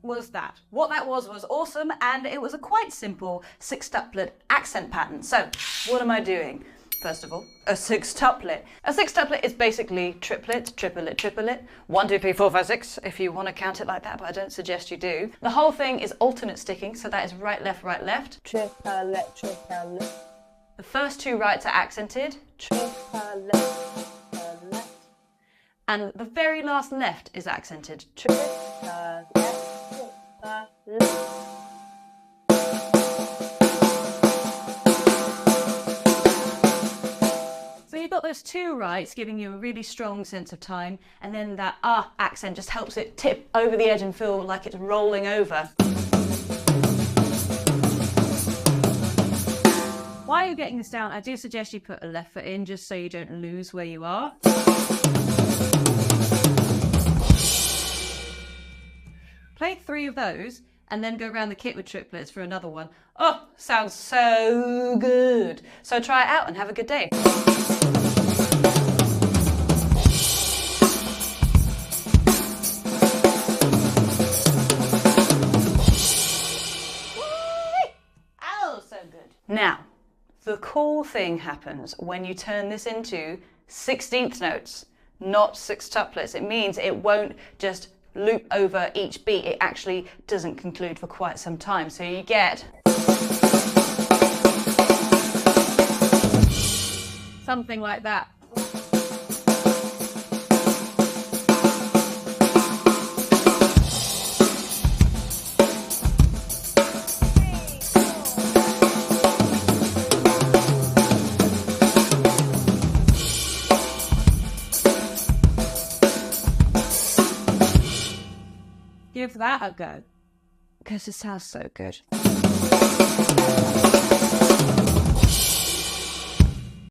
was that. What that was awesome, and it was a quite simple sextuplet accent pattern. So, what am I doing? First of all, a sextuplet. A sextuplet is basically triplet, triplet, triplet. 1, 2, 3, 4, 5, 6, if you want to count it like that, but I don't suggest you do. The whole thing is alternate sticking, so that is right, left, right, left. Triplet, triplet. The first 2 rights are accented. Triplet, triplet. And the very last left is accented. Triplet, triplet. So you've got those 2 rights giving you a really strong sense of time, and then that accent just helps it tip over the edge and feel like it's rolling over. While you're getting this down, I do suggest you put a left foot in just so you don't lose where you are. Play 3 of those and then go around the kit with triplets for another one. Oh, sounds so good. So try it out and have a good day. Oh, so good. Now, the cool thing happens when you turn this into 16th notes, not sextuplets. It means it won't just loop over each beat. It actually doesn't conclude for quite some time. So you get something like that. Give that a go, because it sounds so good.